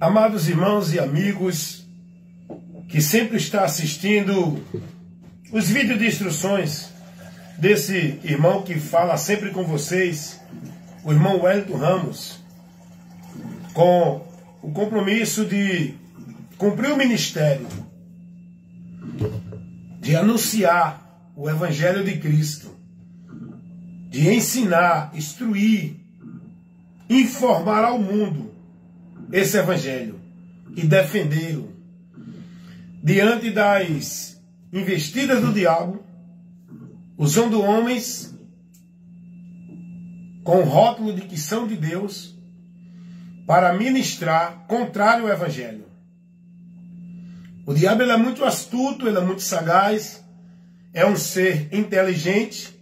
Amados irmãos e amigos que sempre está assistindo os vídeos de instruções desse irmão que fala sempre com vocês, o irmão Wellington Ramos, com o compromisso de cumprir o ministério, de anunciar o Evangelho de Cristo, de ensinar, instruir, informar ao mundo esse Evangelho e defendê-lo diante das investidas do diabo, usando homens com o rótulo de que são de Deus para ministrar contrário ao Evangelho. O diabo ele é muito astuto, ele é muito sagaz, é um ser inteligente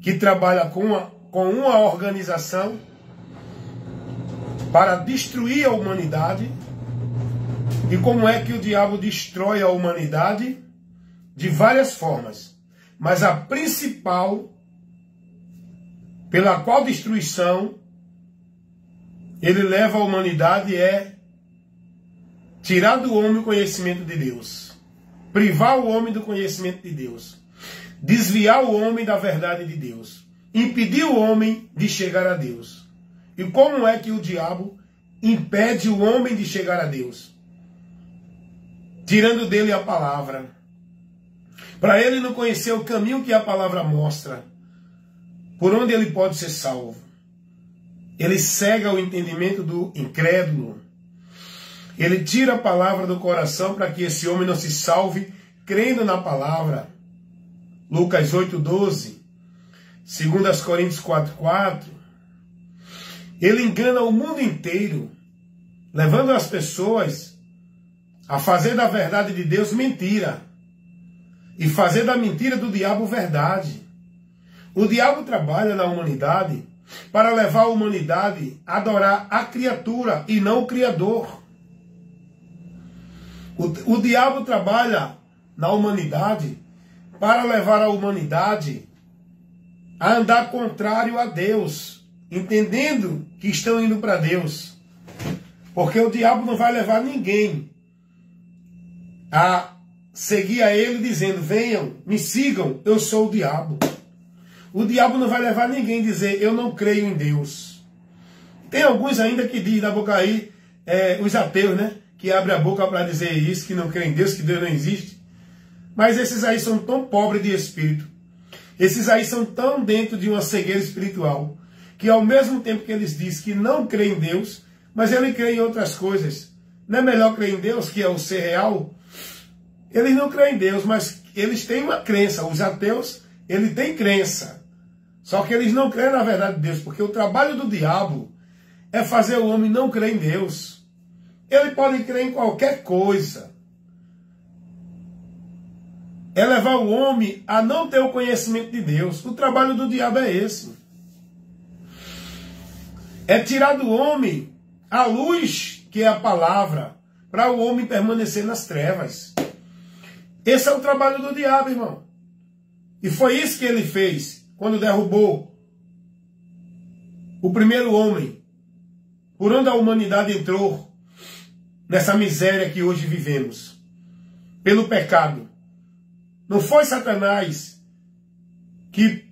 que trabalha com uma organização para destruir a humanidade. E como é que o diabo destrói a humanidade? De várias formas. Mas a principal, pela qual destruição ele leva a humanidade, é tirar do homem o conhecimento de Deus. Privar o homem do conhecimento de Deus. Desviar o homem da verdade de Deus. Impedir o homem de chegar a Deus. E como é que o diabo impede o homem de chegar a Deus? Tirando dele a palavra. Para ele não conhecer o caminho que a palavra mostra, por onde ele pode ser salvo. Ele cega o entendimento do incrédulo. Ele tira a palavra do coração para que esse homem não se salve crendo na palavra. Lucas 8:12, 2 Coríntios 4:4. Ele engana o mundo inteiro, levando as pessoas a fazer da verdade de Deus mentira e fazer da mentira do diabo verdade. O diabo trabalha na humanidade para levar a humanidade a adorar a criatura e não o Criador. O diabo trabalha na humanidade para levar a humanidade a andar contrário a Deus, entendendo que estão indo para Deus. Porque o diabo não vai levar ninguém a seguir a ele dizendo: venham, me sigam, eu sou o diabo. O diabo não vai levar ninguém a dizer: eu não creio em Deus. Tem alguns ainda que dizem na boca aí, os ateus, né? Que abrem a boca para dizer isso, que não creem em Deus, que Deus não existe. Mas esses aí são tão pobres de espírito. Esses aí são tão dentro de uma cegueira espiritual, que ao mesmo tempo que eles dizem que não creem em Deus, mas ele crê em outras coisas. Não é melhor crer em Deus, que é o ser real? Eles não creem em Deus, mas eles têm uma crença. Os ateus, eles têm crença. Só que eles não creem na verdade de Deus, porque o trabalho do diabo é fazer o homem não crer em Deus. Ele pode crer em qualquer coisa. É levar o homem a não ter o conhecimento de Deus. O trabalho do diabo é esse. É tirar do homem a luz, que é a palavra, para o homem permanecer nas trevas. Esse é o trabalho do diabo, irmão. E foi isso que ele fez quando derrubou o primeiro homem, por onde a humanidade entrou nessa miséria que hoje vivemos, pelo pecado. Não foi Satanás que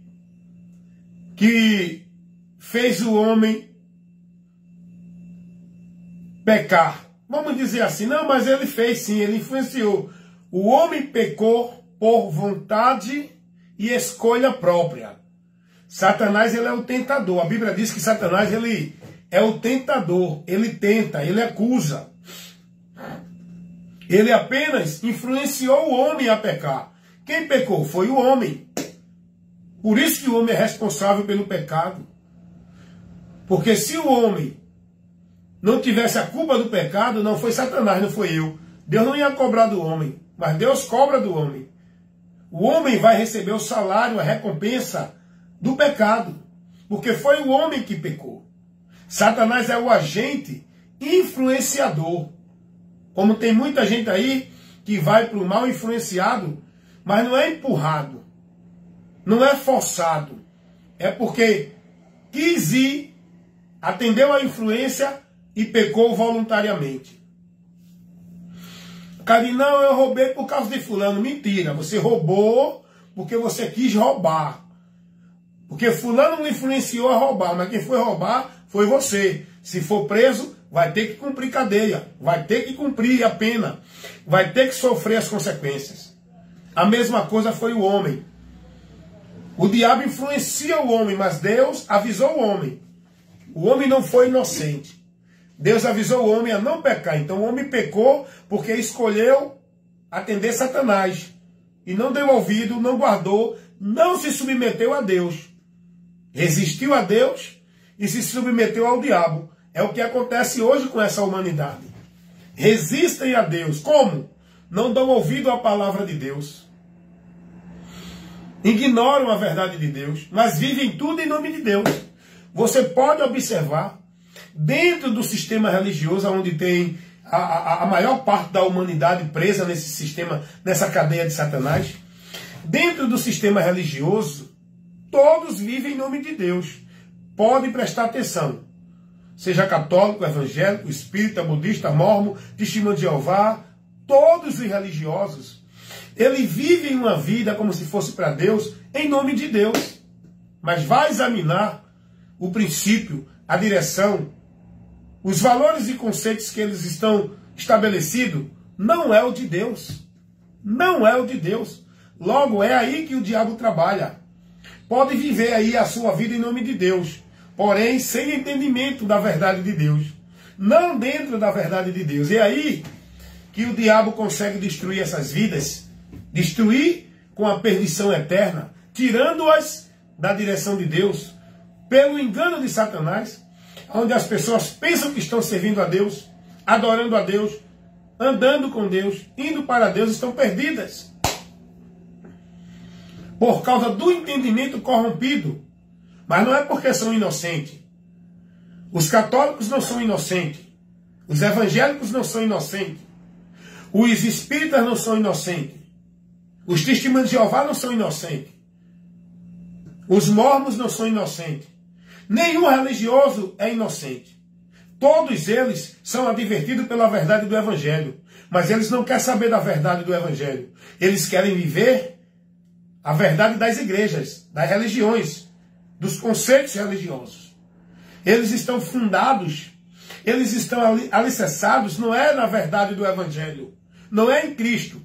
fez o homem pecar. Vamos dizer assim, não, mas ele fez sim, ele influenciou. O homem pecou por vontade e escolha própria. Satanás, ele é o tentador. A Bíblia diz que Satanás, ele é o tentador. Ele tenta, ele acusa. Ele apenas influenciou o homem a pecar. Quem pecou foi o homem. Por isso que o homem é responsável pelo pecado. Porque se o homem não tivesse a culpa do pecado, não foi Satanás, não foi eu. Deus não ia cobrar do homem, mas Deus cobra do homem. O homem vai receber o salário, a recompensa do pecado, porque foi o homem que pecou. Satanás é o agente influenciador. Como tem muita gente aí que vai para o mal influenciado, mas não é empurrado, não é forçado. É porque quis ir, atendeu a influência, e pecou voluntariamente. O cara diz, não, eu roubei por causa de fulano. Mentira, você roubou porque você quis roubar. Porque fulano não influenciou a roubar, mas quem foi roubar foi você. Se for preso, vai ter que cumprir cadeia, vai ter que cumprir a pena, vai ter que sofrer as consequências. A mesma coisa foi o homem. O diabo influencia o homem, mas Deus avisou o homem. O homem não foi inocente. Deus avisou o homem a não pecar. Então o homem pecou porque escolheu atender Satanás. E não deu ouvido, não guardou, não se submeteu a Deus. Resistiu a Deus e se submeteu ao diabo. É o que acontece hoje com essa humanidade. Resistem a Deus. Como? Não dão ouvido à palavra de Deus. Ignoram a verdade de Deus, mas vivem tudo em nome de Deus. Você pode observar, dentro do sistema religioso, onde tem a maior parte da humanidade presa nesse sistema, nessa cadeia de Satanás, dentro do sistema religioso, todos vivem em nome de Deus. Pode prestar atenção. Seja católico, evangélico, espírita, budista, mormon, testemunho de Jeová, todos os religiosos, eles vivem uma vida como se fosse para Deus, em nome de Deus. Mas vai examinar o princípio, a direção, os valores e conceitos que eles estão estabelecidos, não é o de Deus. Não é o de Deus. Logo, é aí que o diabo trabalha. Pode viver aí a sua vida em nome de Deus, porém sem entendimento da verdade de Deus. Não dentro da verdade de Deus. É aí que o diabo consegue destruir essas vidas, destruir com a perdição eterna, tirando-as da direção de Deus, pelo engano de Satanás, onde as pessoas pensam que estão servindo a Deus, adorando a Deus, andando com Deus, indo para Deus, estão perdidas. Por causa do entendimento corrompido. Mas não é porque são inocentes. Os católicos não são inocentes. Os evangélicos não são inocentes. Os espíritas não são inocentes. Os testemunhos de Jeová não são inocentes. Os mormons não são inocentes. Nenhum religioso é inocente. Todos eles são advertidos pela verdade do Evangelho. Mas eles não querem saber da verdade do Evangelho. Eles querem viver a verdade das igrejas, das religiões, dos conceitos religiosos. Eles estão fundados, eles estão alicerçados, não é na verdade do Evangelho, não é em Cristo.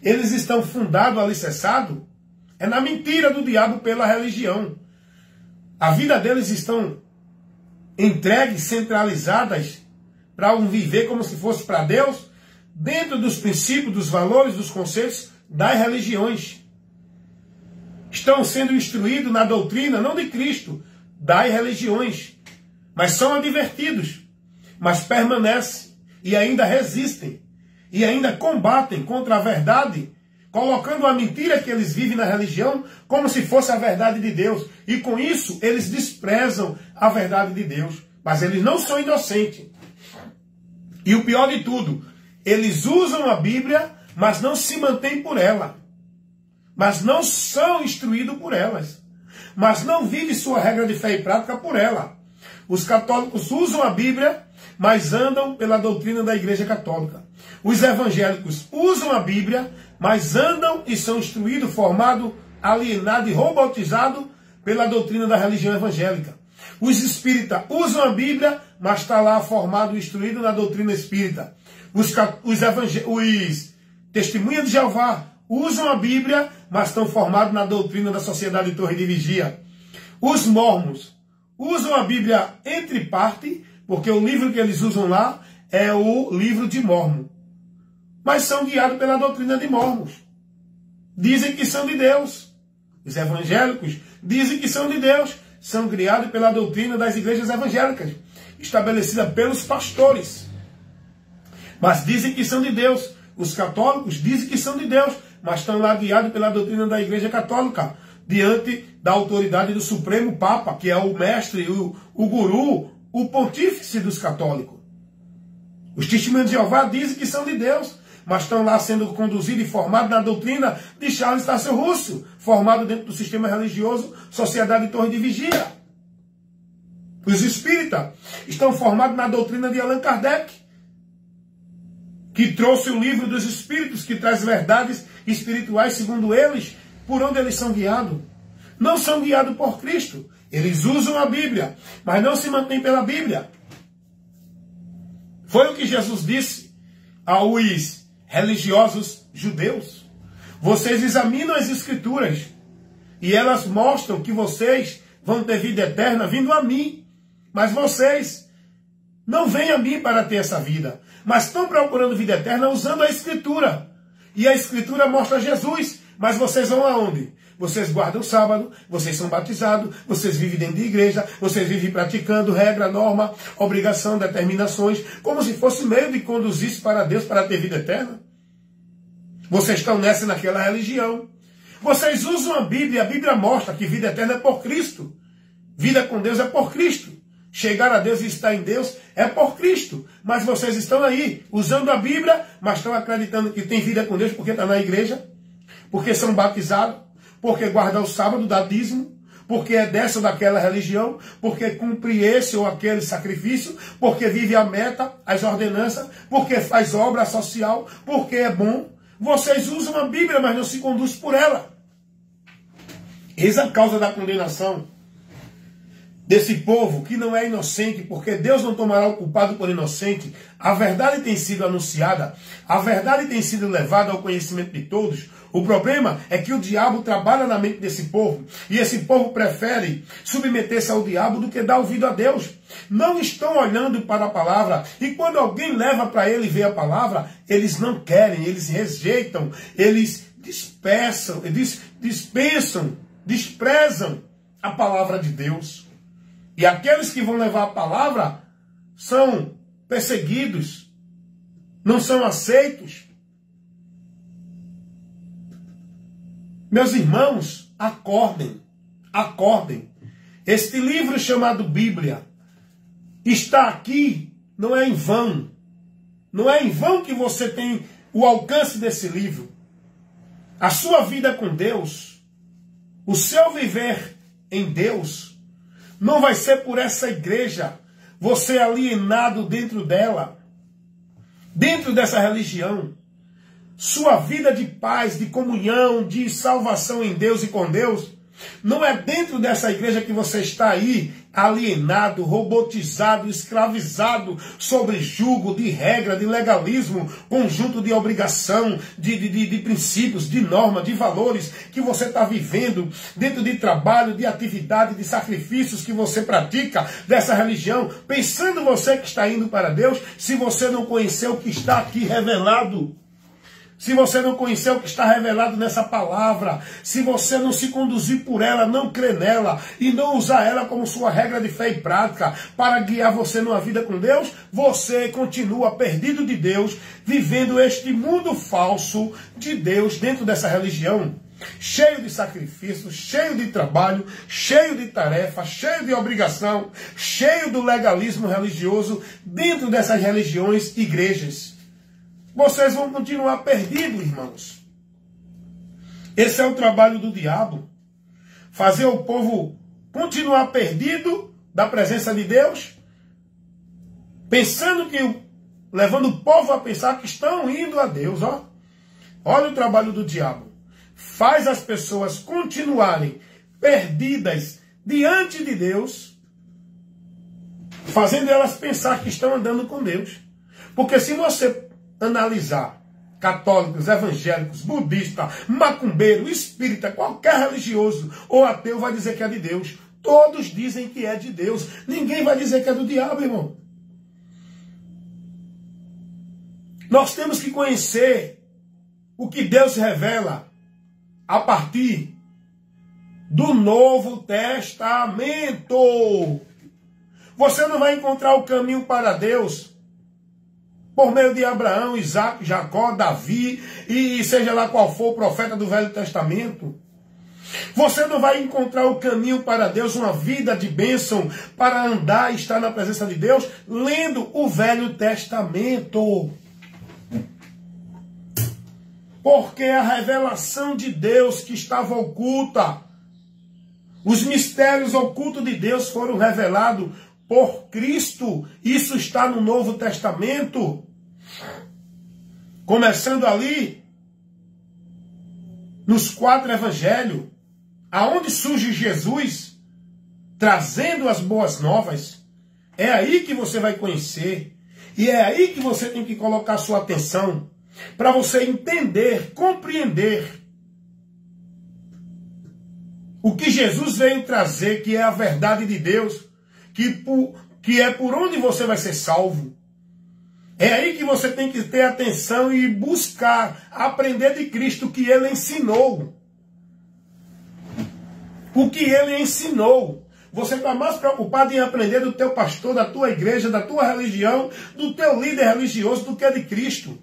Eles estão fundados, alicerçados, é na mentira do diabo pela religião. A vida deles estão entregues, centralizadas, para um viver como se fosse para Deus, dentro dos princípios, dos valores, dos conceitos das religiões. Estão sendo instruídos na doutrina, não de Cristo, das religiões. Mas são advertidos, mas permanecem e ainda resistem, e ainda combatem contra a verdade, colocando a mentira que eles vivem na religião como se fosse a verdade de Deus. E com isso eles desprezam a verdade de Deus. Mas eles não são inocentes. E o pior de tudo, eles usam a Bíblia, mas não se mantêm por ela. Mas não são instruídos por elas. Mas não vivem sua regra de fé e prática por ela. Os católicos usam a Bíblia, mas andam pela doutrina da Igreja Católica. Os evangélicos usam a Bíblia, mas andam e são instruídos, formados, alienados e robotizados pela doutrina da religião evangélica. Os espíritas usam a Bíblia, mas está lá formado e instruído na doutrina espírita. Os testemunhas de Jeová usam a Bíblia, mas estão formados na doutrina da Sociedade Torre de Vigia. Os mormons usam a Bíblia entre parte, porque o livro que eles usam lá é o livro de Mormon. Mas são guiados pela doutrina de Mormons. Dizem que são de Deus. Os evangélicos dizem que são de Deus. São criados pela doutrina das igrejas evangélicas, estabelecida pelos pastores. Mas dizem que são de Deus. Os católicos dizem que são de Deus, mas estão lá guiados pela doutrina da Igreja Católica, diante da autoridade do Supremo Papa, que é o mestre, o guru, o pontífice dos católicos. Os testemunhos de Jeová dizem que são de Deus, mas estão lá sendo conduzidos e formados na doutrina de Charles Taze Russell, formado dentro do sistema religioso Sociedade Torre de Vigia. Os espíritas estão formados na doutrina de Allan Kardec, que trouxe o livro dos espíritos, que traz verdades espirituais segundo eles, por onde eles são guiados. Não são guiados por Cristo. Eles usam a Bíblia, mas não se mantêm pela Bíblia. Foi o que Jesus disse aos religiosos judeus. Vocês examinam as Escrituras e elas mostram que vocês vão ter vida eterna vindo a mim. Mas vocês não vêm a mim para ter essa vida, mas estão procurando vida eterna usando a Escritura. E a Escritura mostra Jesus. Mas vocês vão aonde? Vocês guardam o sábado, vocês são batizados, vocês vivem dentro de igreja, vocês vivem praticando regra, norma, obrigação, determinações, como se fosse meio de conduzir-se para Deus para ter vida eterna. Vocês estão nessa e naquela religião. Vocês usam a Bíblia mostra que vida eterna é por Cristo. Vida com Deus é por Cristo. Chegar a Deus e estar em Deus é por Cristo. Mas vocês estão aí usando a Bíblia, mas estão acreditando que tem vida com Deus porque está na igreja, porque são batizados, porque guardam o sábado, dá dízimo, porque é dessa ou daquela religião, porque cumpre esse ou aquele sacrifício, porque vive a meta, as ordenanças, porque faz obra social, porque é bom. Vocês usam a Bíblia, mas não se conduzem por ela. Eis a causa da condenação desse povo que não é inocente, porque Deus não tomará o culpado por inocente. A verdade tem sido anunciada, a verdade tem sido levada ao conhecimento de todos. O problema é que o diabo trabalha na mente desse povo, e esse povo prefere submeter-se ao diabo do que dar ouvido a Deus. Não estão olhando para a palavra, e quando alguém leva para ele ver a palavra, eles não querem, eles rejeitam, eles desprezam a palavra de Deus. E aqueles que vão levar a palavra são perseguidos, não são aceitos. Meus irmãos, acordem, acordem. Este livro chamado Bíblia está aqui, não é em vão. Não é em vão que você tem o alcance desse livro. A sua vida com Deus, o seu viver em Deus, não vai ser por essa igreja, você alienado dentro dela, dentro dessa religião. Sua vida de paz, de comunhão, de salvação em Deus e com Deus, não é dentro dessa igreja que você está aí, alienado, robotizado, escravizado, sobre jugo de regra, de legalismo, conjunto de obrigação, de princípios, de norma, de valores que você está vivendo, dentro de trabalho, de atividade, de sacrifícios que você pratica dessa religião, pensando você que está indo para Deus, se você não conheceu o que está aqui revelado. Se você não conhecer o que está revelado nessa palavra, se você não se conduzir por ela, não crer nela e não usar ela como sua regra de fé e prática para guiar você numa vida com Deus, você continua perdido de Deus, vivendo este mundo falso de Deus dentro dessa religião, cheio de sacrifício, cheio de trabalho, cheio de tarefa, cheio de obrigação, cheio do legalismo religioso dentro dessas religiões e igrejas. Vocês vão continuar perdidos, irmãos. Esse é o trabalho do diabo. Fazer o povo continuar perdido da presença de Deus, pensando levando o povo a pensar que estão indo a Deus. Olha o trabalho do diabo. Faz as pessoas continuarem perdidas diante de Deus, fazendo elas pensar que estão andando com Deus. Porque se você analisar católicos, evangélicos, budistas, macumbeiro, espírita, qualquer religioso ou ateu vai dizer que é de Deus. Todos dizem que é de Deus. Ninguém vai dizer que é do diabo, irmão. Nós temos que conhecer o que Deus revela a partir do Novo Testamento. Você não vai encontrar o caminho para Deus por meio de Abraão, Isaac, Jacó, Davi, e seja lá qual for o profeta do Velho Testamento. Você não vai encontrar o caminho para Deus, uma vida de bênção, para andar e estar na presença de Deus, lendo o Velho Testamento. Porque a revelação de Deus que estava oculta, os mistérios ocultos de Deus foram revelados por Cristo. Isso está no Novo Testamento. Começando ali, nos 4 evangelhos, aonde surge Jesus, trazendo as boas novas. É aí que você vai conhecer. E é aí que você tem que colocar sua atenção, para você entender, compreender o que Jesus veio trazer, que é a verdade de Deus, que é por onde você vai ser salvo. É aí que você tem que ter atenção e buscar aprender de Cristo o que Ele ensinou. O que Ele ensinou. Você está mais preocupado em aprender do teu pastor, da tua igreja, da tua religião, do teu líder religioso, do que é de Cristo.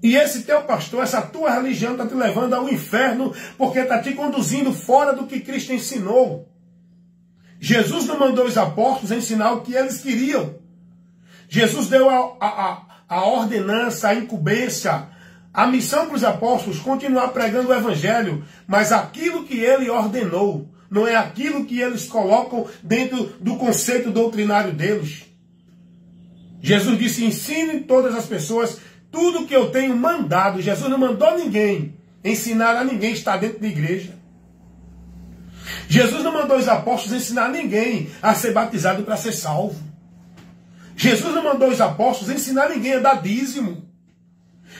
E esse teu pastor, essa tua religião está te levando ao inferno, porque está te conduzindo fora do que Cristo ensinou. Jesus não mandou os apóstolos ensinar o que eles queriam. Jesus deu a ordenança, a incumbência, a missão para os apóstolos, continuar pregando o evangelho, mas aquilo que ele ordenou, não é aquilo que eles colocam dentro do conceito doutrinário deles. Jesus disse, ensine todas as pessoas tudo que eu tenho mandado. Jesus não mandou ninguém ensinar a ninguém estar dentro da igreja. Jesus não mandou os apóstolos ensinar ninguém a ser batizado para ser salvo. Jesus não mandou os apóstolos ensinar ninguém a dar dízimo.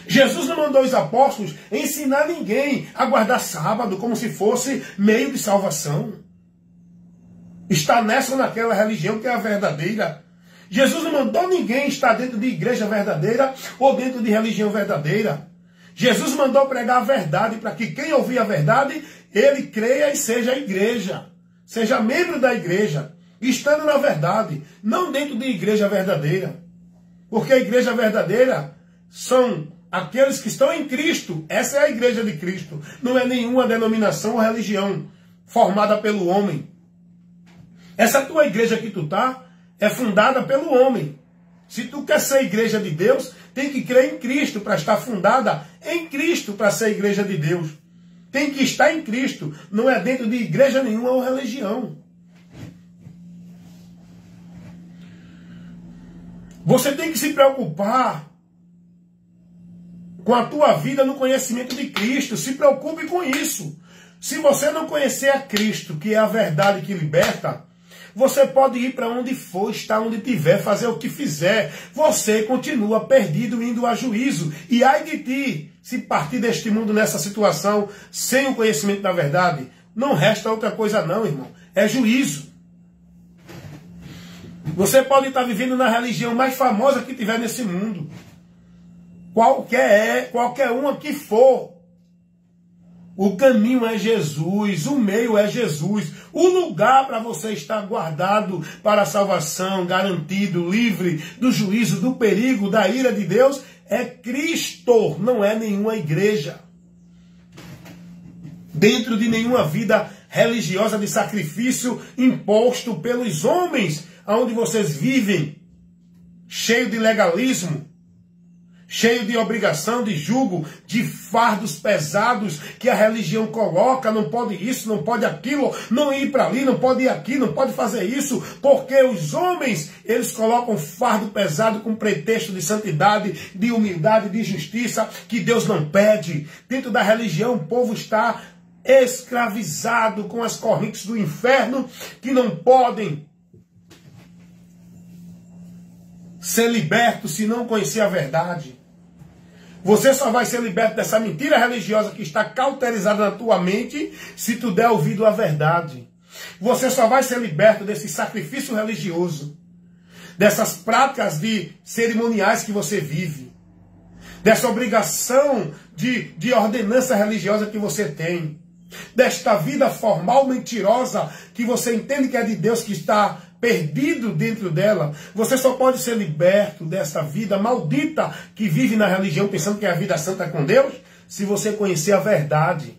Jesus não mandou os apóstolos ensinar ninguém a guardar sábado como se fosse meio de salvação. Está nessa ou naquela religião que é a verdadeira. Jesus não mandou ninguém estar dentro de igreja verdadeira ou dentro de religião verdadeira. Jesus mandou pregar a verdade para que quem ouvir a verdade, ele creia e seja a igreja. Seja membro da igreja, estando na verdade, não dentro de igreja verdadeira. Porque a igreja verdadeira são aqueles que estão em Cristo. Essa é a igreja de Cristo. Não é nenhuma denominação ou religião formada pelo homem. Essa tua igreja que tu está é fundada pelo homem. Se tu quer ser igreja de Deus, tem que crer em Cristo para estar fundada em Cristo para ser igreja de Deus. Tem que estar em Cristo. Não é dentro de igreja nenhuma ou religião. Você tem que se preocupar com a tua vida no conhecimento de Cristo. Se preocupe com isso. Se você não conhecer a Cristo, que é a verdade que liberta, você pode ir para onde for, estar onde tiver, fazer o que fizer. Você continua perdido, indo a juízo. E ai de ti, se partir deste mundo nessa situação, sem o conhecimento da verdade, não resta outra coisa não, irmão. É juízo. Você pode estar vivendo na religião mais famosa que tiver nesse mundo. Qualquer uma que for. O caminho é Jesus, o meio é Jesus. O lugar para você estar guardado para a salvação, garantido, livre do juízo, do perigo, da ira de Deus, é Cristo, não é nenhuma igreja. Dentro de nenhuma vida religiosa de sacrifício imposto pelos homens, onde vocês vivem, cheio de legalismo, cheio de obrigação, de jugo, de fardos pesados que a religião coloca, não pode isso, não pode aquilo, não ir para ali, não pode ir aqui, não pode fazer isso, porque os homens, eles colocam fardo pesado com pretexto de santidade, de humildade, de justiça, que Deus não pede. Dentro da religião o povo está escravizado com as correntes do inferno, que não podem ser libertos se não conhecer a verdade. Você só vai ser liberto dessa mentira religiosa que está cauterizada na tua mente se tu der ouvido à verdade. Você só vai ser liberto desse sacrifício religioso, dessas práticas de cerimoniais que você vive, dessa obrigação de ordenança religiosa que você tem, desta vida formal mentirosa que você entende que é de Deus, que está perdido dentro dela. Você só pode ser liberto dessa vida maldita que vive na religião pensando que é a vida santa com Deus, se você conhecer a verdade.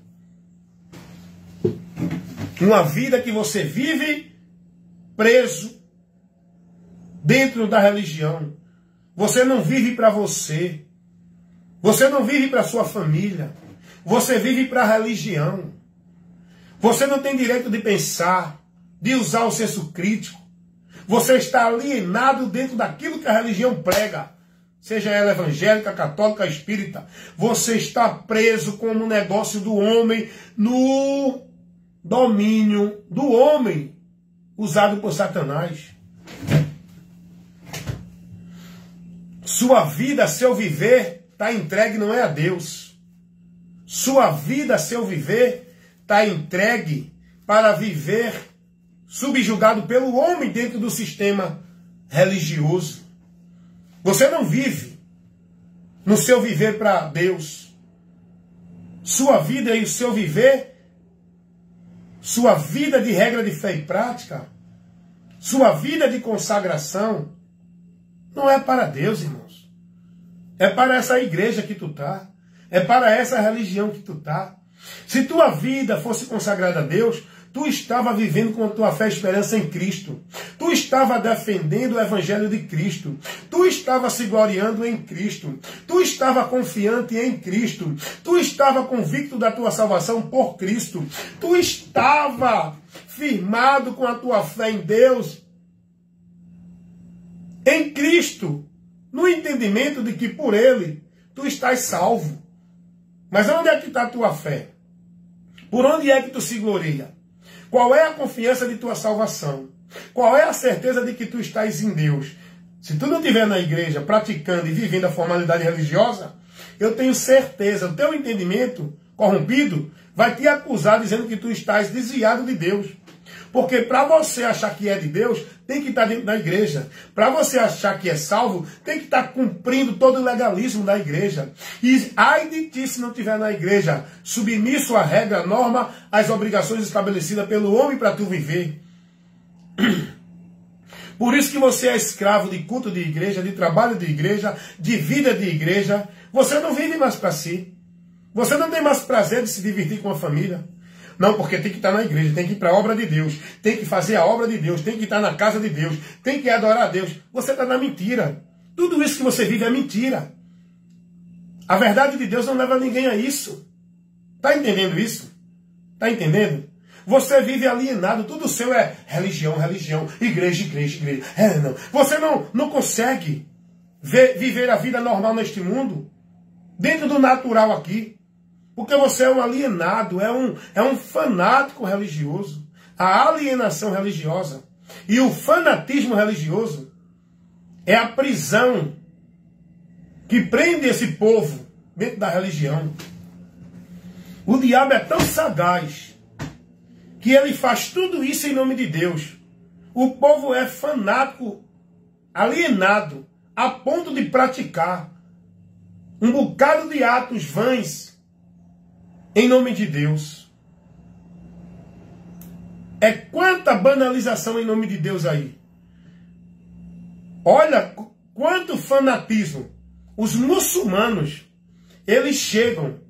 Uma vida que você vive preso dentro da religião. Você não vive para você. Você não vive para sua família. Você vive para a religião. Você não tem direito de pensar, de usar o senso crítico, Você está alienado dentro daquilo que a religião prega. Seja ela evangélica, católica, espírita. Você está preso como negócio do homem no domínio do homem usado por Satanás. Sua vida, seu viver, está entregue não é a Deus. Sua vida, seu viver, está entregue para viver subjugado pelo homem dentro do sistema religioso. Você não vive no seu viver para Deus. Sua vida e o seu viver, sua vida de regra de fé e prática, sua vida de consagração, não é para Deus, irmãos. É para essa igreja que tu tá. É para essa religião que tu tá. Se tua vida fosse consagrada a Deus, tu estava vivendo com a tua fé e esperança em Cristo. Tu estava defendendo o Evangelho de Cristo. Tu estava se gloriando em Cristo. Tu estava confiante em Cristo. Tu estava convicto da tua salvação por Cristo. Tu estava firmado com a tua fé em Deus, em Cristo, no entendimento de que por Ele tu estás salvo. Mas onde é que está a tua fé? Por onde é que tu se gloria? Qual é a confiança de tua salvação? Qual é a certeza de que tu estás em Deus? Se tu não estiver na igreja praticando e vivendo a formalidade religiosa, eu tenho certeza, o teu entendimento corrompido vai te acusar dizendo que tu estás desviado de Deus. Porque para você achar que é de Deus, tem que estar dentro da igreja. Para você achar que é salvo, tem que estar cumprindo todo o legalismo da igreja. E ai de ti se não estiver na igreja, submisso à regra, à norma, às obrigações estabelecidas pelo homem para tu viver. Por isso que você é escravo de culto de igreja, de trabalho de igreja, de vida de igreja. Você não vive mais para si. Você não tem mais prazer de se divertir com a família. Não, porque tem que estar na igreja, tem que ir para a obra de Deus, tem que fazer a obra de Deus, tem que estar na casa de Deus, tem que adorar a Deus. Você está na mentira. Tudo isso que você vive é mentira. A verdade de Deus não leva ninguém a isso. Está entendendo isso? Está entendendo? Você vive alienado, tudo seu é religião, religião, igreja, igreja, igreja. Não. Você não consegue viver a vida normal neste mundo, dentro do natural aqui. Porque você é um alienado, é um fanático religioso. A alienação religiosa e o fanatismo religioso é a prisão que prende esse povo dentro da religião. O diabo é tão sagaz que ele faz tudo isso em nome de Deus. O povo é fanático, alienado, a ponto de praticar um bocado de atos vãs em nome de Deus. É quanta banalização em nome de Deus aí. Olha quanto fanatismo. Os muçulmanos, eles chegam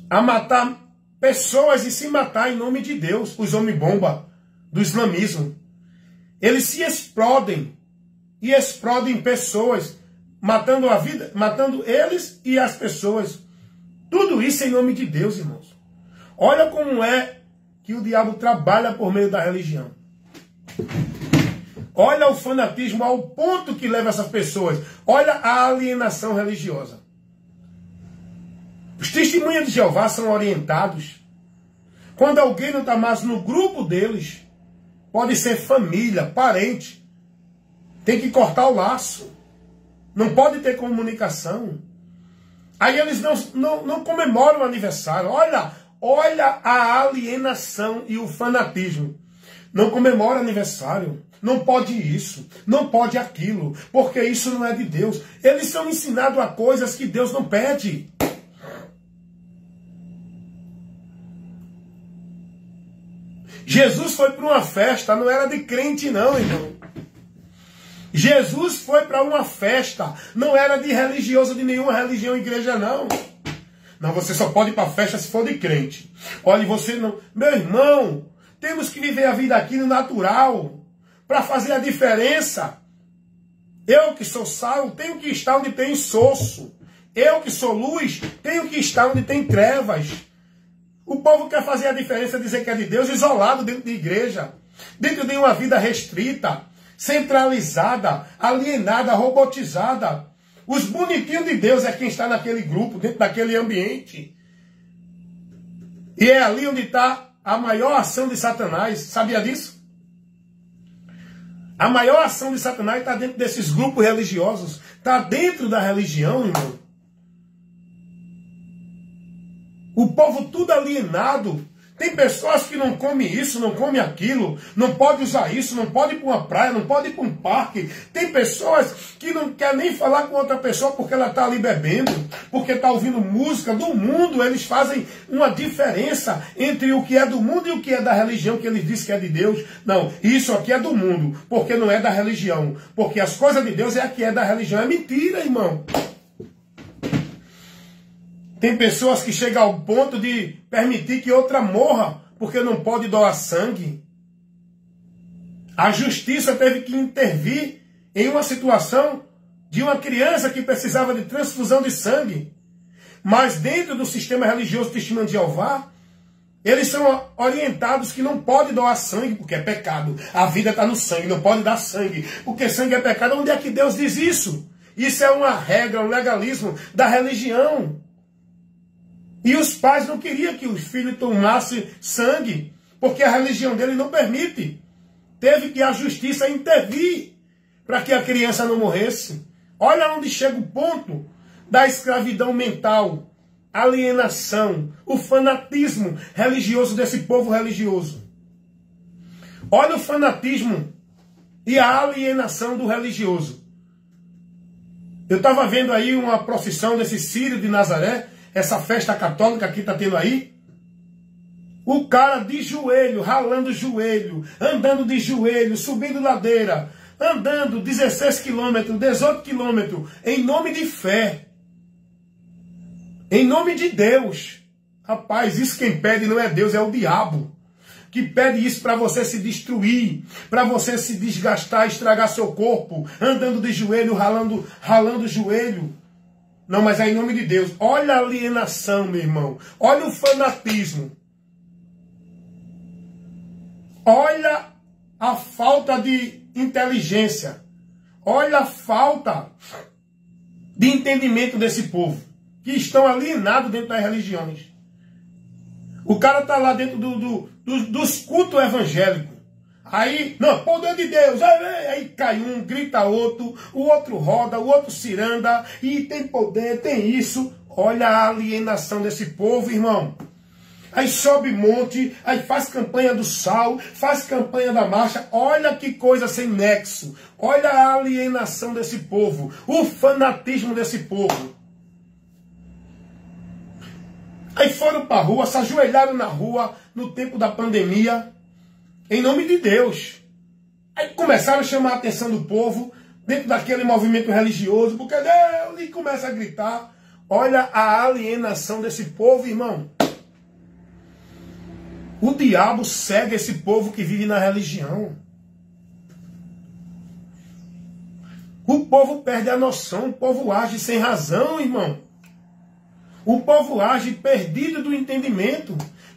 a matar pessoas e se matar em nome de Deus. Os homem-bomba do islamismo. Eles se explodem e explodem pessoas, matando a vida, matando eles e as pessoas. Tudo isso em nome de Deus, irmãos. Olha como é que o diabo trabalha por meio da religião. Olha o fanatismo ao ponto que leva essas pessoas. Olha a alienação religiosa. Os testemunhas de Jeová são orientados. Quando alguém não está mais no grupo deles, pode ser família, parente. Tem que cortar o laço. Não pode ter comunicação. Aí eles não comemoram o aniversário. Olha a alienação e o fanatismo. Não comemora aniversário. Não pode isso. Não pode aquilo. Porque isso não é de Deus. Eles são ensinados a coisas que Deus não pede. Jesus foi para uma festa. Não era de crente não, irmão. Jesus foi para uma festa, não era de religioso de nenhuma religião, igreja não. Não, você só pode ir para a festa se for de crente. Olha, você não... Meu irmão, temos que viver a vida aqui no natural, para fazer a diferença. Eu que sou sal, tenho que estar onde tem insosso. Eu que sou luz, tenho que estar onde tem trevas. O povo quer fazer a diferença, dizer que é de Deus, isolado dentro de igreja. dentro de uma vida restrita, centralizada, alienada, robotizada. Os bonitinhos de Deus é quem está naquele grupo, dentro daquele ambiente. E é ali onde está a maior ação de Satanás. Sabia disso? A maior ação de Satanás está dentro desses grupos religiosos. Está dentro da religião, irmão. O povo tudo alienado. Tem pessoas que não comem isso, não comem aquilo, não pode usar isso, não pode ir para uma praia, não pode ir para um parque. Tem pessoas que não querem nem falar com outra pessoa porque ela está ali bebendo, porque está ouvindo música do mundo. Eles fazem uma diferença entre o que é do mundo e o que é da religião, que eles dizem que é de Deus. Não, isso aqui é do mundo, porque não é da religião. Porque as coisas de Deus é a que é da religião. É mentira, irmão. Tem pessoas que chegam ao ponto de permitir que outra morra porque não pode doar sangue. A justiça teve que intervir em uma situação de uma criança que precisava de transfusão de sangue. Mas dentro do sistema religioso Testemunho de Jeová, eles são orientados que não pode doar sangue porque é pecado. A vida está no sangue, não pode dar sangue porque sangue é pecado. Onde é que Deus diz isso? Isso é uma regra, um legalismo da religião. E os pais não queriam que os filhos tomassem sangue, porque a religião dele não permite. Teve que a justiça intervir para que a criança não morresse. Olha onde chega o ponto da escravidão mental, alienação, o fanatismo religioso desse povo religioso. Olha o fanatismo e a alienação do religioso. Eu estava vendo aí uma procissão desse Círio de Nazaré, essa festa católica que está tendo aí. O cara de joelho, ralando o joelho, andando de joelho, subindo ladeira, andando 16 quilômetros, 18 quilômetros, em nome de fé. Em nome de Deus. Rapaz, isso quem pede não é Deus, é o diabo. Que pede isso para você se destruir, para você se desgastar, estragar seu corpo, andando de joelho, ralando o joelho. Não, mas é em nome de Deus. Olha a alienação, meu irmão. Olha o fanatismo. Olha a falta de inteligência. Olha a falta de entendimento desse povo, que estão alienados dentro das religiões. O cara está lá dentro dos cultos evangélicos. Aí, não, poder de Deus, aí cai um, grita outro, o outro roda, o outro ciranda, e tem poder, tem isso. Olha a alienação desse povo, irmão. Aí sobe monte, aí faz campanha do sal, faz campanha da marcha. Olha que coisa sem nexo. Olha a alienação desse povo, o fanatismo desse povo. Aí foram para a rua, se ajoelharam na rua no tempo da pandemia, em nome de Deus. Aí começaram a chamar a atenção do povo dentro daquele movimento religioso, porque Deus, e começa a gritar. Olha a alienação desse povo, irmão. O diabo cega esse povo que vive na religião. O povo perde a noção, o povo age sem razão, irmão. O povo age perdido do entendimento.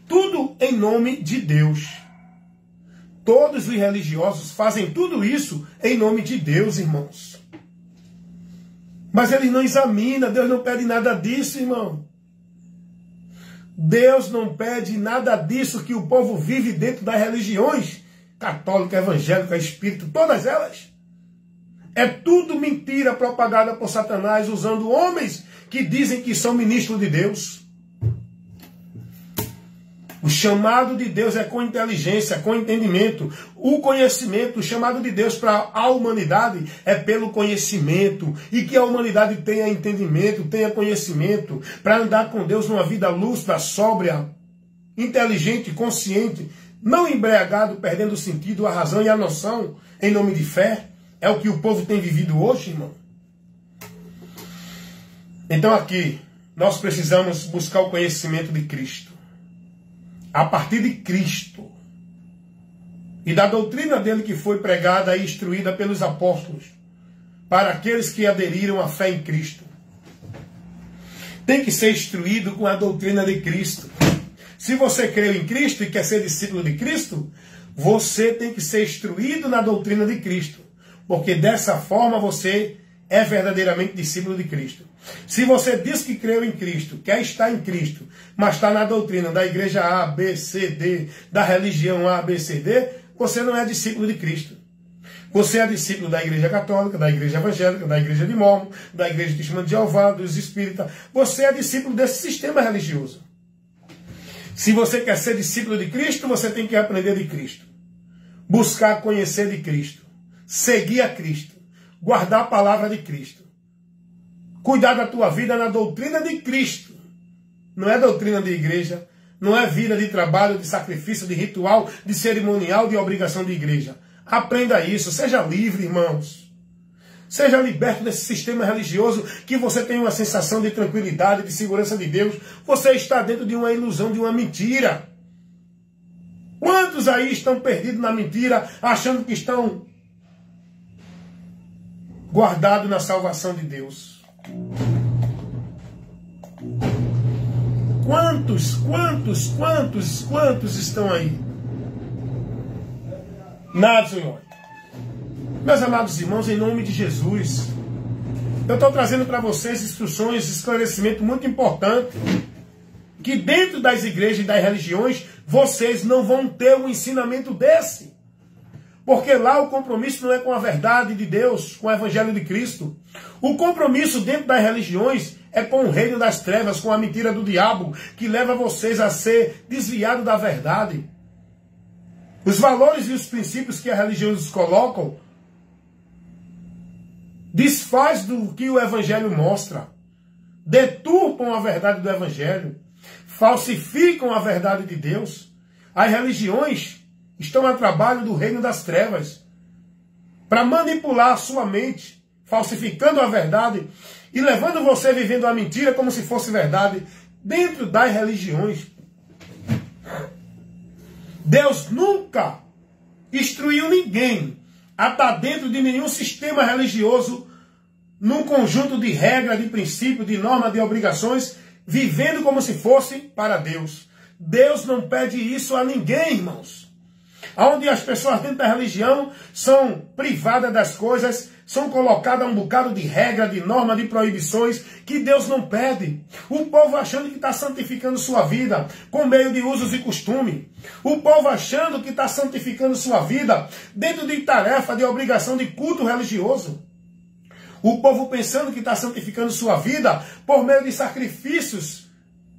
Tudo em nome de Deus. Todos os religiosos fazem tudo isso em nome de Deus, irmãos. Mas eles não examinam, Deus não pede nada disso, irmão. Deus não pede nada disso que o povo vive dentro das religiões, católica, evangélica, espírita, todas elas. É tudo mentira propagada por Satanás, usando homens que dizem que são ministros de Deus. O chamado de Deus é com inteligência, com entendimento. O conhecimento, o chamado de Deus para a humanidade é pelo conhecimento. E que a humanidade tenha entendimento, tenha conhecimento, para andar com Deus numa vida lúcida, sóbria, inteligente, consciente, não embriagado, perdendo o sentido, a razão e a noção, em nome de fé. É o que o povo tem vivido hoje, irmão. Então aqui, nós precisamos buscar o conhecimento de Cristo. A partir de Cristo e da doutrina dele que foi pregada e instruída pelos apóstolos para aqueles que aderiram à fé em Cristo. Tem que ser instruído com a doutrina de Cristo. Se você creu em Cristo e quer ser discípulo de Cristo, Você tem que ser instruído na doutrina de Cristo, porque dessa forma você é verdadeiramente discípulo de Cristo. Se você diz que creu em Cristo, quer estar em Cristo, mas está na doutrina da igreja A, B, C, D, da religião A, B, C, D, você não é discípulo de Cristo. Você é discípulo da igreja católica, da igreja evangélica, da igreja de Mórmon, da igreja testemunha de Jeová, dos espíritas. Você é discípulo desse sistema religioso. Se você quer ser discípulo de Cristo, você tem que aprender de Cristo. Buscar conhecer de Cristo. Seguir a Cristo. Guardar a palavra de Cristo. Cuidar da tua vida na doutrina de Cristo. Não é doutrina de igreja. Não é vida de trabalho, de sacrifício, de ritual, de cerimonial, de obrigação de igreja. Aprenda isso. Seja livre, irmãos. Seja liberto desse sistema religioso que você tem uma sensação de tranquilidade, de segurança de Deus. Você está dentro de uma ilusão, de uma mentira. Quantos aí estão perdidos na mentira, achando que estão guardados na salvação de Deus? Quantos estão aí? Nada, Senhor. Meus amados irmãos, em nome de Jesus, eu estou trazendo para vocês instruções, esclarecimento muito importante, que dentro das igrejas e das religiões, vocês não vão ter um ensinamento desse. Porque lá o compromisso não é com a verdade de Deus, com o evangelho de Cristo. O compromisso dentro das religiões é com o reino das trevas, com a mentira do diabo, que leva vocês a ser desviados da verdade. Os valores e os princípios que as religiões colocam desfaz do que o evangelho mostra. Deturpam a verdade do evangelho. Falsificam a verdade de Deus. As religiões estão a trabalho do reino das trevas para manipular a sua mente, falsificando a verdade e levando você vivendo a mentira como se fosse verdade dentro das religiões. Deus nunca instruiu ninguém a estar dentro de nenhum sistema religioso, num conjunto de regras, de princípios, de normas, de obrigações, vivendo como se fosse para Deus. Deus não pede isso a ninguém, irmãos. Onde as pessoas dentro da religião são privadas das coisas, são colocadas um bocado de regra, de norma, de proibições que Deus não pede. O povo achando que está santificando sua vida com meio de usos e costumes. O povo achando que está santificando sua vida dentro de tarefa, de obrigação, de culto religioso. O povo pensando que está santificando sua vida por meio de sacrifícios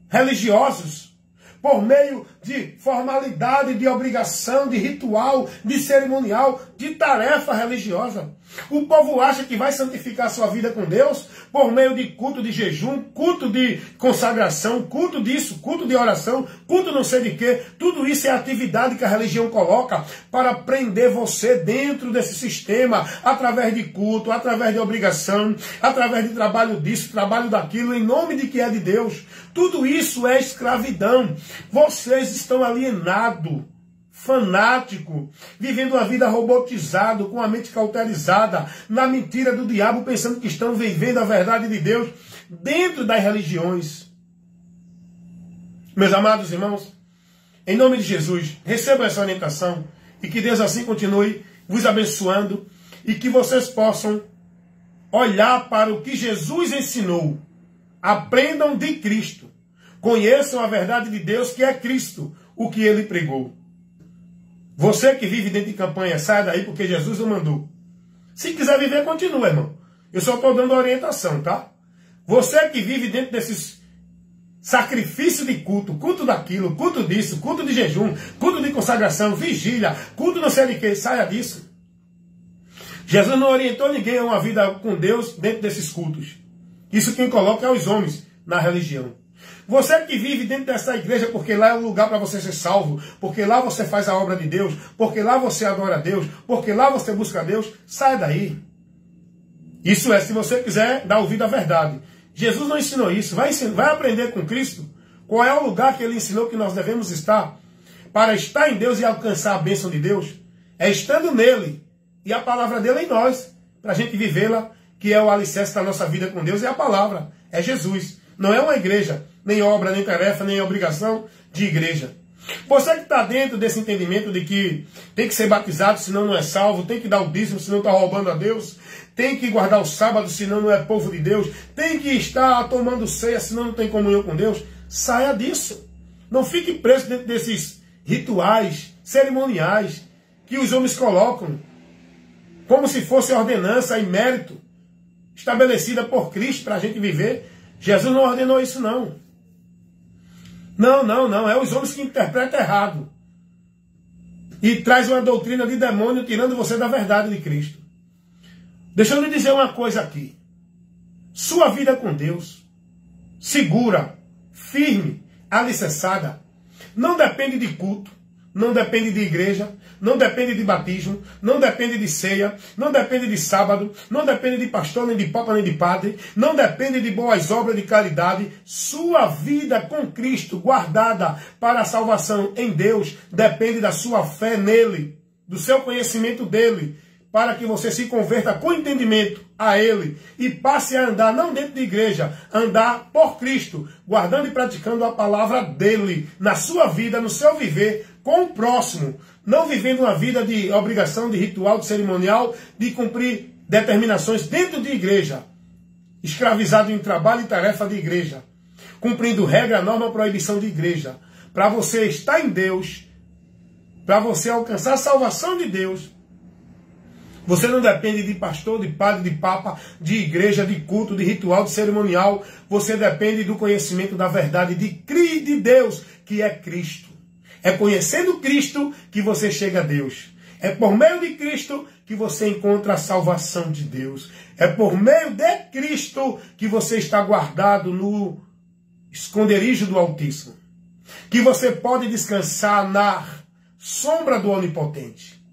religiosos. Por meio de formalidade, de obrigação, de ritual, de cerimonial, de tarefa religiosa. O povo acha que vai santificar sua vida com Deus por meio de culto de jejum, culto de consagração, culto disso, culto de oração, culto não sei de quê. Tudo isso é atividade que a religião coloca para prender você dentro desse sistema, através de culto, através de obrigação, através de trabalho disso, trabalho daquilo, em nome de que é de Deus. Tudo isso é escravidão. Vocês estão alienados, fanáticos, vivendo uma vida robotizada, com a mente cauterizada, na mentira do diabo, pensando que estão vivendo a verdade de Deus dentro das religiões. Meus amados irmãos, em nome de Jesus, recebam essa orientação e que Deus assim continue vos abençoando e que vocês possam olhar para o que Jesus ensinou. Aprendam de Cristo. Conheçam a verdade de Deus, que é Cristo, o que Ele pregou. Você que vive dentro de campanha, sai daí porque Jesus o mandou. Se quiser viver, continua, irmão. Eu só estou dando orientação, tá? Você que vive dentro desses sacrifícios de culto, culto daquilo, culto disso, culto de jejum, culto de consagração, vigília, culto não sei de quê, saia disso. Jesus não orientou ninguém a uma vida com Deus dentro desses cultos. Isso quem coloca é os homens na religião. Você que vive dentro dessa igreja porque lá é um lugar para você ser salvo, porque lá você faz a obra de Deus, porque lá você adora a Deus, porque lá você busca a Deus, sai daí. Isso é, se você quiser dar ouvido à verdade. Jesus não ensinou isso. Vai aprender com Cristo qual é o lugar que Ele ensinou que nós devemos estar para estar em Deus e alcançar a bênção de Deus. É estando nele e a palavra dele em nós, para a gente vivê-la, que é o alicerce da nossa vida com Deus, é a palavra, é Jesus. Não é uma igreja, nem obra, nem tarefa, nem obrigação de igreja. Você que está dentro desse entendimento de que tem que ser batizado, senão não é salvo, tem que dar o dízimo, senão está roubando a Deus, tem que guardar o sábado, senão não é povo de Deus, tem que estar tomando ceia, senão não tem comunhão com Deus, saia disso. Não fique preso dentro desses rituais, cerimoniais, que os homens colocam, como se fosse ordenança e mérito, estabelecida por Cristo para a gente viver. Jesus não ordenou isso, não. Não. É os homens que interpretam errado. E traz uma doutrina de demônio, tirando você da verdade de Cristo. Deixa eu lhe dizer uma coisa aqui. Sua vida com Deus, segura, firme, alicerçada, não depende de culto, não depende de igreja, não depende de batismo, não depende de ceia, não depende de sábado, não depende de pastor, nem de papa, nem de padre, não depende de boas obras de caridade. Sua vida com Cristo, guardada para a salvação em Deus, depende da sua fé nele, do seu conhecimento dele, para que você se converta com entendimento a Ele e passe a andar, não dentro de igreja, andar por Cristo, guardando e praticando a palavra dele na sua vida, no seu viver com o próximo, não vivendo uma vida de obrigação, de ritual, de cerimonial, de cumprir determinações dentro de igreja, escravizado em trabalho e tarefa de igreja, cumprindo regra, norma, proibição de igreja. Para você estar em Deus, para você alcançar a salvação de Deus, você não depende de pastor, de padre, de papa, de igreja, de culto, de ritual, de cerimonial. Você depende do conhecimento da verdade de Deus, que é Cristo. É conhecendo Cristo que você chega a Deus. É por meio de Cristo que você encontra a salvação de Deus. É por meio de Cristo que você está guardado no esconderijo do Altíssimo. Que você pode descansar na sombra do Onipotente.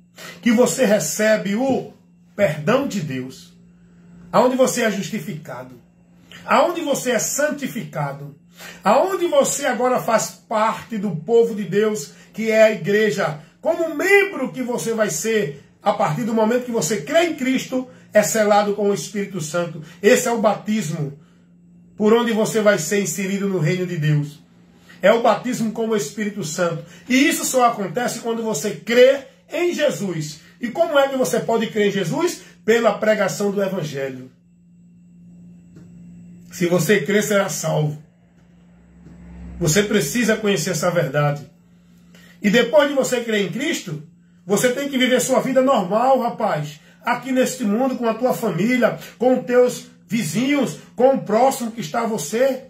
Que você recebe o perdão de Deus, aonde você é justificado, aonde você é santificado, aonde você agora faz parte do povo de Deus, que é a igreja, como membro que você vai ser, a partir do momento que você crê em Cristo, é selado com o Espírito Santo. Esse é o batismo, por onde você vai ser inserido no reino de Deus. É o batismo com o Espírito Santo. E isso só acontece quando você crê em Jesus. E como é que você pode crer em Jesus? Pela pregação do Evangelho. Se você crer, será salvo. Você precisa conhecer essa verdade. E depois de você crer em Cristo, você tem que viver sua vida normal, rapaz. Aqui neste mundo, com a tua família, com os teus vizinhos, com o próximo que está a você.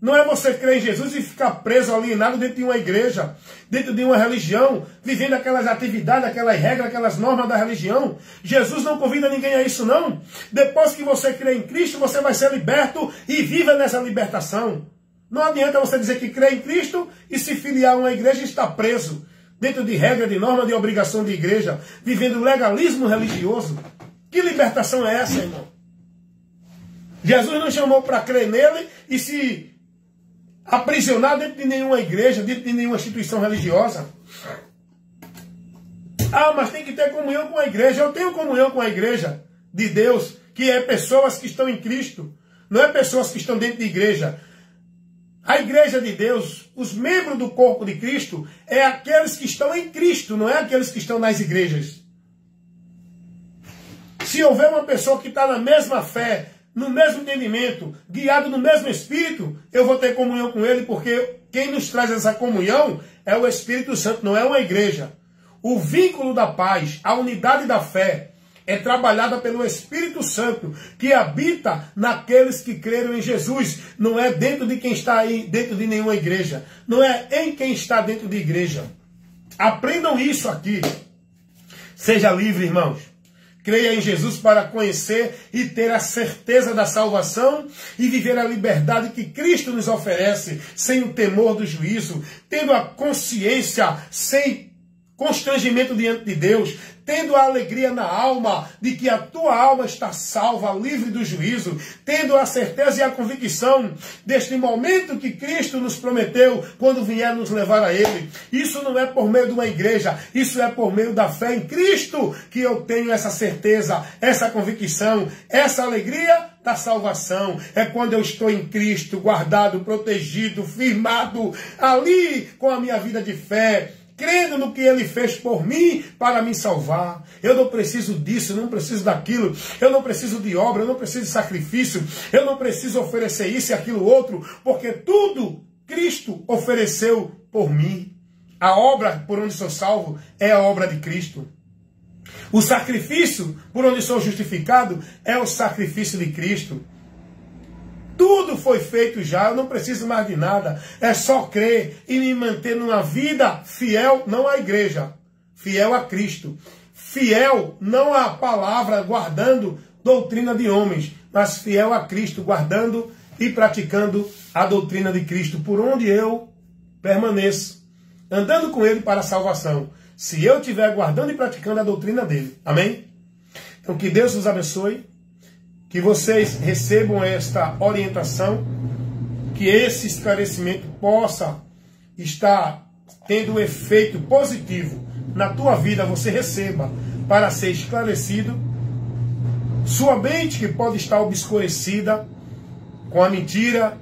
Não é você crer em Jesus e ficar preso, alienado dentro de uma igreja, dentro de uma religião, vivendo aquelas atividades, aquelas regras, aquelas normas da religião. Jesus não convida ninguém a isso, não. Depois que você crê em Cristo, você vai ser liberto e viva nessa libertação. Não adianta você dizer que crê em Cristo e se filiar a uma igreja e estar preso, dentro de regra, de norma, de obrigação de igreja, vivendo legalismo religioso. Que libertação é essa, irmão? Jesus não chamou para crer nele e se aprisionar dentro de nenhuma igreja, dentro de nenhuma instituição religiosa. Ah, mas tem que ter comunhão com a igreja. Eu tenho comunhão com a igreja de Deus, que é pessoas que estão em Cristo. Não é pessoas que estão dentro de igreja. A igreja de Deus, os membros do corpo de Cristo, é aqueles que estão em Cristo, não é aqueles que estão nas igrejas. Se houver uma pessoa que está na mesma fé, no mesmo entendimento, guiado no mesmo Espírito, eu vou ter comunhão com ele, porque quem nos traz essa comunhão é o Espírito Santo, não é uma igreja. O vínculo da paz, a unidade da fé, é trabalhada pelo Espírito Santo, que habita naqueles que creram em Jesus. Não é dentro de quem está aí, dentro de nenhuma igreja. Não é em quem está dentro de igreja. Aprendam isso aqui. Seja livre, irmãos. Creia em Jesus para conhecer e ter a certeza da salvação e viver a liberdade que Cristo nos oferece, sem o temor do juízo, tendo a consciência sem constrangimento diante de Deus, tendo a alegria na alma de que a tua alma está salva, livre do juízo, tendo a certeza e a convicção deste momento que Cristo nos prometeu quando vier nos levar a Ele. Isso não é por meio de uma igreja, isso é por meio da fé em Cristo que eu tenho essa certeza, essa convicção, essa alegria da salvação. É quando eu estou em Cristo, guardado, protegido, firmado, ali com a minha vida de fé, crendo no que Ele fez por mim para me salvar. Eu não preciso disso, eu não preciso daquilo, eu não preciso de obra, eu não preciso de sacrifício, eu não preciso oferecer isso e aquilo outro, porque tudo Cristo ofereceu por mim. A obra por onde sou salvo é a obra de Cristo. O sacrifício por onde sou justificado é o sacrifício de Cristo. Tudo foi feito já, eu não preciso mais de nada. É só crer e me manter numa vida fiel, não à igreja, fiel a Cristo. Fiel não à palavra, guardando doutrina de homens, mas fiel a Cristo, guardando e praticando a doutrina de Cristo, por onde eu permaneço, andando com Ele para a salvação. Se eu estiver guardando e praticando a doutrina dele. Amém? Então que Deus os abençoe. Que vocês recebam esta orientação. Que esse esclarecimento possa estar tendo um efeito positivo na tua vida. Você receba para ser esclarecido. Sua mente que pode estar obscurecida com a mentira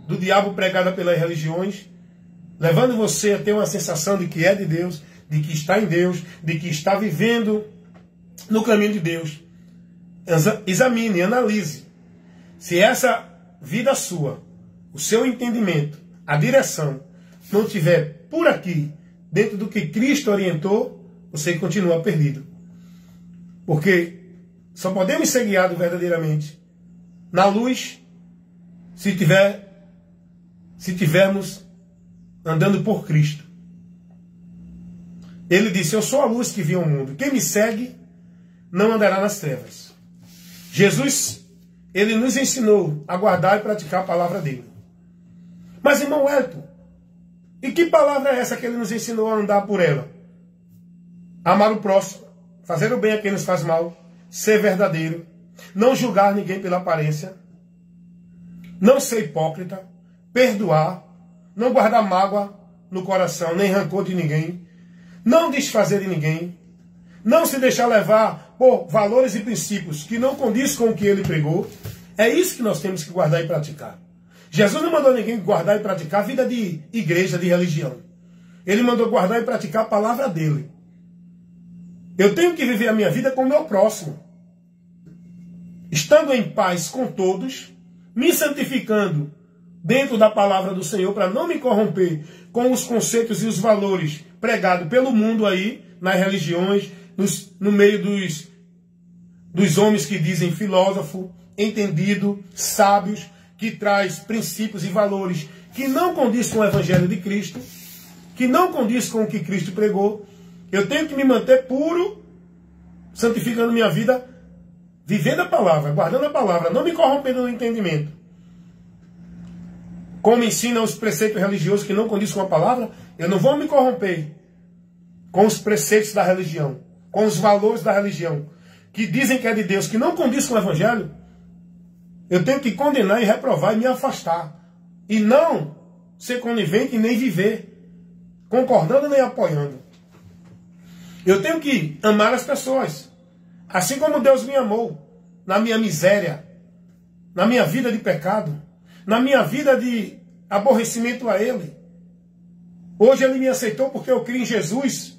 do diabo pregada pelas religiões, levando você a ter uma sensação de que é de Deus, de que está em Deus, de que está vivendo no caminho de Deus. Examine, analise. Se essa vida sua, o seu entendimento, a direção, não estiver por aqui, dentro do que Cristo orientou, você continua perdido. Porque só podemos ser guiados verdadeiramente na luz se tivermos andando por Cristo. Ele disse, eu sou a luz que vem ao mundo. Quem me segue não andará nas trevas. Jesus, ele nos ensinou a guardar e praticar a palavra dele. Mas, irmão Elton, e que palavra é essa que ele nos ensinou a andar por ela? Amar o próximo, fazer o bem a quem nos faz mal, ser verdadeiro, não julgar ninguém pela aparência, não ser hipócrita, perdoar, não guardar mágoa no coração, nem rancor de ninguém, não desfazer de ninguém, não se deixar levar por valores e princípios que não condiz com o que ele pregou. É isso que nós temos que guardar e praticar. Jesus não mandou ninguém guardar e praticar a vida de igreja, de religião. Ele mandou guardar e praticar a palavra dele. Eu tenho que viver a minha vida com o meu próximo, estando em paz com todos, me santificando dentro da palavra do Senhor, para não me corromper com os conceitos e os valores pregados pelo mundo aí, nas religiões, no meio dos homens que dizem filósofo, entendido, sábios, que traz princípios e valores que não condiz com o Evangelho de Cristo, que não condiz com o que Cristo pregou. Eu tenho que me manter puro, santificando minha vida, vivendo a palavra, guardando a palavra, não me corrompendo no entendimento. Como ensinam os preceitos religiosos que não condiz com a palavra, eu não vou me corromper com os preceitos da religião, com os valores da religião, que dizem que é de Deus, que não condiz com o Evangelho. Eu tenho que condenar e reprovar e me afastar. E não ser conivente e nem viver concordando nem apoiando. Eu tenho que amar as pessoas, assim como Deus me amou, na minha miséria, na minha vida de pecado, na minha vida de aborrecimento a Ele. Hoje Ele me aceitou porque eu criei em Jesus.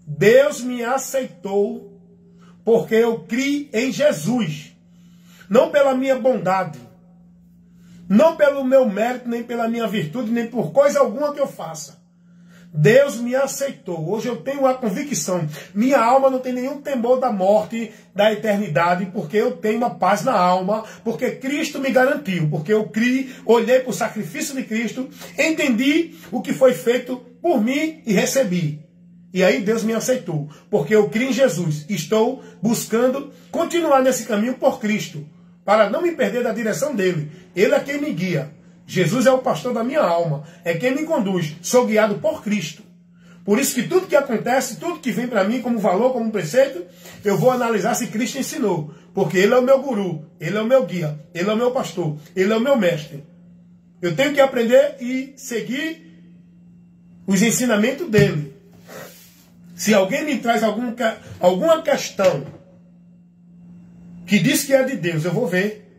Deus me aceitou porque eu criei em Jesus. Não pela minha bondade, não pelo meu mérito, nem pela minha virtude, nem por coisa alguma que eu faça. Deus me aceitou. Hoje eu tenho a convicção. Minha alma não tem nenhum temor da morte, da eternidade, porque eu tenho uma paz na alma, porque Cristo me garantiu, porque eu criei, olhei para o sacrifício de Cristo, entendi o que foi feito por mim e recebi. E aí Deus me aceitou, porque eu criei em Jesus. Estou buscando continuar nesse caminho por Cristo, para não me perder da direção dele. Ele é quem me guia. Jesus é o pastor da minha alma, é quem me conduz. Sou guiado por Cristo. Por isso que tudo que acontece, tudo que vem para mim como valor, como preceito, eu vou analisar se Cristo ensinou. Porque Ele é o meu guru, Ele é o meu guia, Ele é o meu pastor, Ele é o meu mestre. Eu tenho que aprender e seguir os ensinamentos dele. Se alguém me traz alguma questão que diz que é de Deus, eu vou ver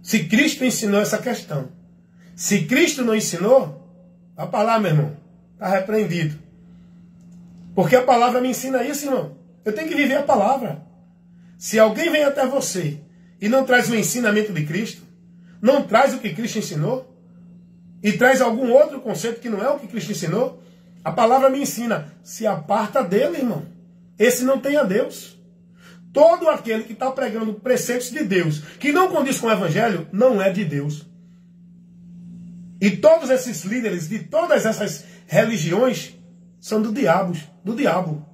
se Cristo ensinou essa questão. Se Cristo não ensinou, vá para lá, meu irmão. Está repreendido. Porque a palavra me ensina isso, irmão. Eu tenho que viver a palavra. Se alguém vem até você e não traz o ensinamento de Cristo, não traz o que Cristo ensinou, e traz algum outro conceito que não é o que Cristo ensinou, a palavra me ensina. Se aparta dele, irmão. Esse não tem a Deus. Todo aquele que está pregando preceitos de Deus, que não condiz com o Evangelho, não é de Deus. E todos esses líderes de todas essas religiões são do diabo.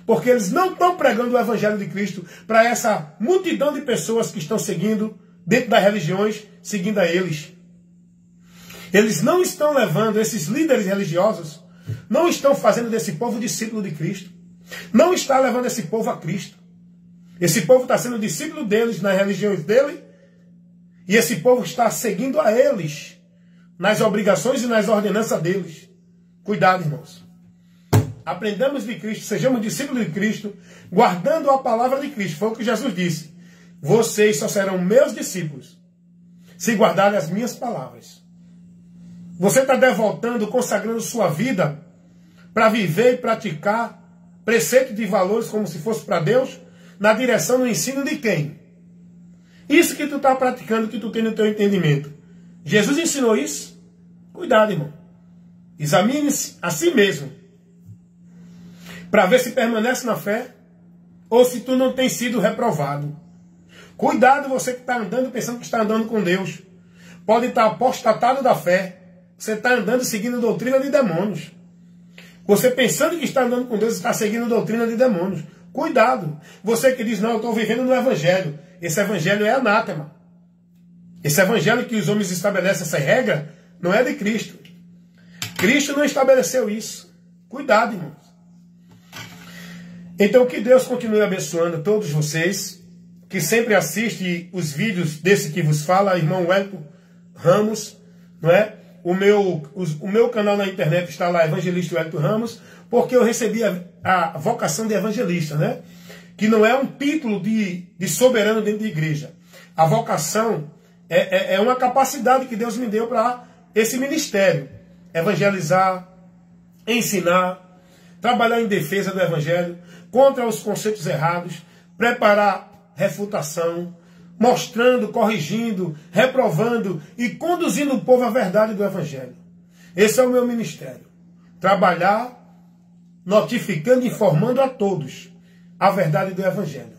Porque eles não estão pregando o Evangelho de Cristo para essa multidão de pessoas que estão seguindo, dentro das religiões, seguindo a eles. Eles não estão levando, esses líderes religiosos, não estão fazendo desse povo discípulo de Cristo. Não está levando esse povo a Cristo. Esse povo está sendo discípulo deles, nas religiões dele, e esse povo está seguindo a eles, nas obrigações e nas ordenanças deles. Cuidado, irmãos. Aprendamos de Cristo, sejamos discípulos de Cristo, guardando a palavra de Cristo. Foi o que Jesus disse. Vocês só serão meus discípulos, se guardarem as minhas palavras. Você está devotando, consagrando sua vida para viver e praticar preceito de valores como se fosse para Deus, na direção do ensino de quem? Isso que tu está praticando, que tu tem no teu entendimento. Jesus ensinou isso? Cuidado, irmão. Examine-se a si mesmo, para ver se permanece na fé, ou se tu não tem sido reprovado. Cuidado você que está andando, pensando que está andando com Deus. Pode estar apostatado da fé. Você está andando seguindo doutrina de demônios. Você pensando que está andando com Deus, está seguindo doutrina de demônios. Cuidado. Você que diz, não, eu estou vivendo no Evangelho. Esse Evangelho é anátema. Esse Evangelho que os homens estabelecem essa regra, não é de Cristo. Cristo não estabeleceu isso. Cuidado, irmãos. Então que Deus continue abençoando todos vocês, que sempre assistem os vídeos desse que vos fala, irmão Wellington Ramos, não é? O meu canal na internet está lá, Evangelista Wellington Ramos, porque eu recebi a vocação de evangelista, né? Que não é um título de soberano dentro da igreja. A vocação é uma capacidade que Deus me deu para esse ministério. Evangelizar, ensinar, trabalhar em defesa do Evangelho, contra os conceitos errados, preparar refutação, mostrando, corrigindo, reprovando e conduzindo o povo à verdade do Evangelho. Esse é o meu ministério. Trabalhar, notificando e informando a todos a verdade do Evangelho.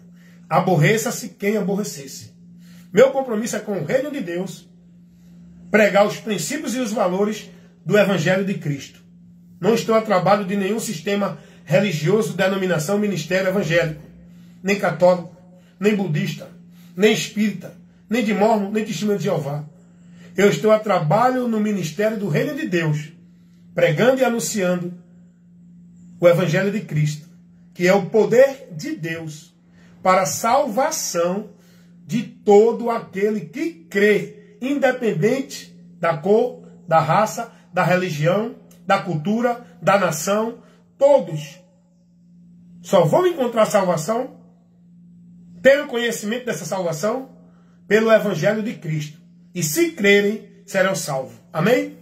Aborreça-se quem aborrecesse. Meu compromisso é com o reino de Deus, pregar os princípios e os valores do Evangelho de Cristo. Não estou a trabalho de nenhum sistema religioso, denominação, ministério evangélico, nem católico, nem budista, nem espírita, nem de Mórmon, nem testemunho de Jeová. Eu estou a trabalho no ministério do reino de Deus, pregando e anunciando o Evangelho de Cristo, que é o poder de Deus para a salvação de todo aquele que crê, independente da cor, da raça, da religião, da cultura, da nação. Todos só vão encontrar salvação, ter o conhecimento dessa salvação, pelo Evangelho de Cristo. E se crerem, serão salvos. Amém?